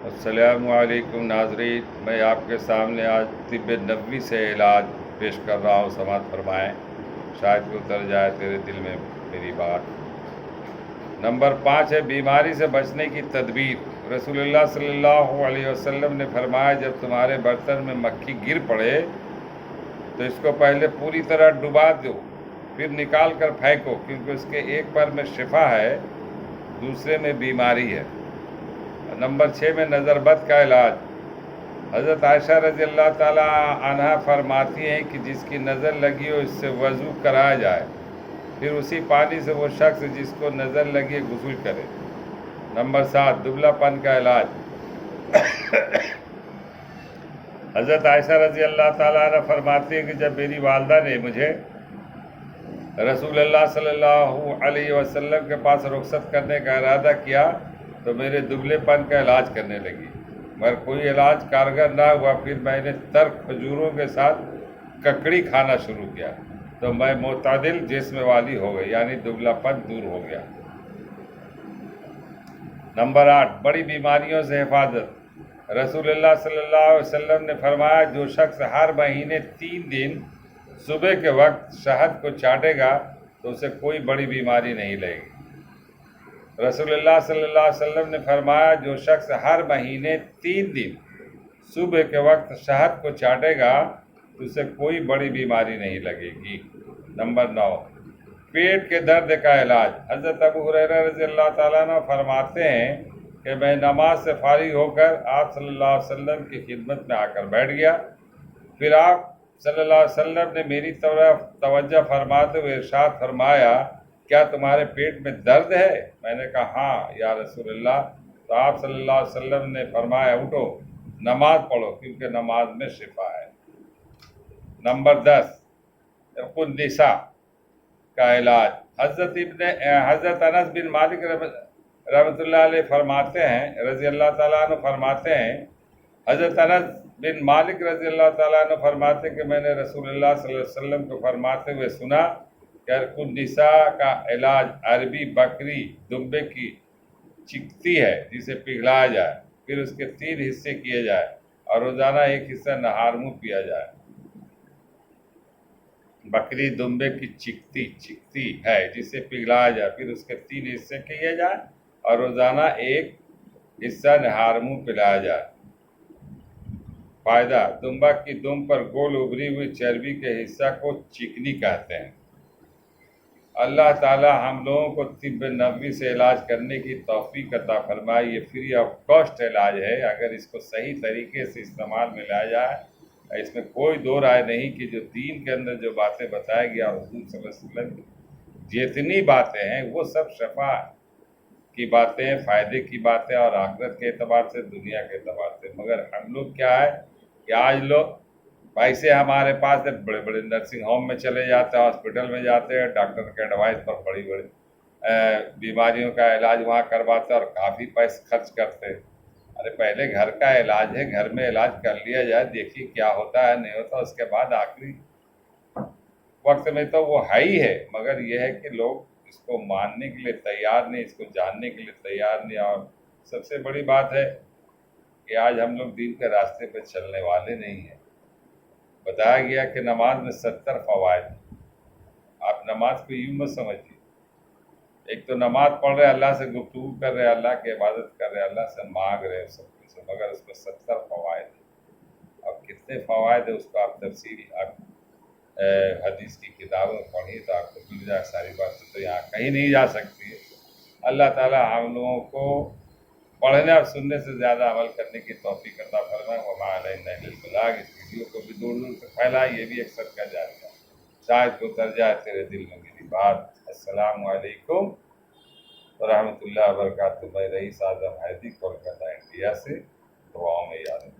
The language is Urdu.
السلام علیکم ناظرین، میں آپ کے سامنے آج طب نبوی سے علاج پیش کر رہا ہوں، سماعت فرمائیں، شاید کہ اتر جائے تیرے دل میں میری بات۔ نمبر 5 ہے بیماری سے بچنے کی تدبیر۔ رسول اللہ صلی اللہ علیہ وسلم نے فرمایا، جب تمہارے برتن میں مکھی گر پڑے تو اس کو پہلے پوری طرح ڈبا دو، پھر نکال کر پھینکو، کیونکہ اس کے ایک پر میں شفا ہے، دوسرے میں بیماری ہے۔ نمبر 6 میں نظر بد کا علاج۔ حضرت عائشہ رضی اللہ تعالی عنہا فرماتی ہیں کہ جس کی نظر لگی ہو اس سے وضو کرایا جائے، پھر اسی پانی سے وہ شخص جس کو نظر لگی ہے غسل کرے۔ نمبر 7 دبلا پن کا علاج۔ حضرت عائشہ رضی اللہ تعالیٰ عنہ فرماتی ہیں کہ جب میری والدہ نے مجھے رسول اللہ صلی اللہ علیہ وسلم کے پاس رخصت کرنے کا ارادہ کیا تو میرے دبلے پن کا علاج کرنے لگی، مگر کوئی علاج کارگر نہ ہوا۔ پھر میں نے ترک کھجوروں کے ساتھ ککڑی کھانا شروع کیا تو میں معتدل جسم والی ہو گئی، یعنی دبلا پن دور ہو گیا۔ نمبر 8 بڑی بیماریوں سے حفاظت۔ رسول اللہ صلی اللہ علیہ وسلم نے فرمایا، جو شخص ہر مہینے 3 دن صبح کے وقت شہد کو چاٹے گا تو اسے کوئی بڑی بیماری نہیں لگے گی۔ رسول اللہ صلی اللہ علیہ وسلم نے فرمایا، جو شخص ہر مہینے 3 دن صبح کے وقت شہد کو چاٹے گا تو اسے کوئی بڑی بیماری نہیں لگے گی۔ نمبر 9 پیٹ کے درد کا علاج۔ حضرت ابو ہریرہ رضی اللہ تعالیٰ عنہ فرماتے ہیں کہ میں نماز سے فارغ ہو کر آپ صلی اللہ علیہ وسلم کی خدمت میں آ کر بیٹھ گیا، پھر آپ صلی اللہ علیہ وسلم نے میری طرف توجہ فرماتے ہوئے ارشاد فرمایا، کیا تمہارے پیٹ میں درد ہے؟ میں نے کہا ہاں یا رسول اللہ۔ تو آپ صلی اللہ علیہ وسلم نے فرمایا، اٹھو نماز پڑھو کیونکہ نماز میں شفا ہے۔ نمبر 10 عرق النساء کا علاج۔ حضرت انس بن مالک رحمۃ اللہ علیہ فرماتے ہیں، رضی اللہ تعالیٰ عنہ فرماتے ہیں، حضرت انس بن مالک رضی اللہ تعالیٰ عنہ فرماتے ہیں کہ میں نے رسول اللہ صلی اللہ علیہ وسلم کو فرماتے ہوئے سنا کہ عرق النساء کا علاج عربی بکری دمبے کی چکتی ہے جسے پگھلایا جائے، پھر اس کے 3 حصے کیے جائے اور روزانہ ایک حصہ نہار منہ پیا جائے۔ بکری دمبے کی چکتی ہے جسے پگھلایا جائے، پھر اس کے 3 حصے کیے جائے اور روزانہ ایک حصہ نہار منہ پلایا جائے۔ فائدہ: دمبا کی دم پر گول ابری ہوئی چربی کے حصہ کو چکنی کہتے ہیں۔ اللہ تعالی ہم لوگوں کو طب نبوی سے علاج کرنے کی توفیق عطا فرمائے۔ یہ فری آف کاسٹ علاج ہے، اگر اس کو صحیح طریقے سے استعمال میں لایا جائے۔ اس میں کوئی دو رائے نہیں کہ جو دین کے اندر جو باتیں بتائی گیا حضور صلی اللہ علیہ وسلم کی جتنی باتیں ہیں وہ سب شفا کی باتیں، فائدے کی باتیں، اور آخرت کے اعتبار سے، دنیا کے اعتبار سے۔ مگر ہم لوگ کیا ہے کہ آج لوگ پیسے ہمارے پاس ہے، بڑے بڑے نرسنگ ہوم میں چلے جاتے ہیں، ہاسپٹل میں جاتے ہیں، ڈاکٹر کے ایڈوائس پر بڑی بیماریوں کا علاج وہاں کرواتے ہیں اور کافی پیسے خرچ کرتے ہیں۔ ارے پہلے گھر کا علاج ہے، گھر میں علاج کر لیا جائے، دیکھیے کیا ہوتا ہے نہیں ہوتا، اس کے بعد آخری وقت میں تو وہ ہے ہی ہے، مگر یہ ہے کہ لوگ اس کو ماننے کے لیے تیار نہیں، اس کو جاننے کے لیے تیار نہیں۔ اور سب سے بڑی بات ہے کہ آج ہم لوگ دین کے راستے پہ چلنے والے نہیں ہیں۔ بتایا گیا کہ نماز میں 70 فوائد ہیں۔ آپ نماز کو یوں مت سمجھیے، ایک تو نماز پڑھ رہے، اللہ سے گفتگو کر رہے، اللہ کی عبادت کر رہے، اللہ سے مانگ رہے سب کچھ، مگر اس میں 70 فوائد ہیں۔ اب کتنے فوائد ہیں اس کو آپ تفصیل حدیث کی کتابوں میں پڑھیے تو آپ کو مل جائے ساری باتیں، تو یہاں کہیں نہیں جا سکتی ہے۔ اللہ تعالیٰ ہم لوگوں کو پڑھنے اور سننے سے زیادہ عمل کرنے کی توفیق عطا فرمائے۔ وما علینا الا البلاغ۔ اس ویڈیو کو بھی دور دور سے پھیلائے، یہ بھی ایک صدقہ جاریہ ہے، شاید کو اتر جائے تیرے دل میں میری بات۔ السلام علیکم ورحمۃ اللہ وبرکاتہ۔ میں رئیس اعظم حیدی، کولکتہ، انڈیا سے، دعاؤں میں یاد رکھیں۔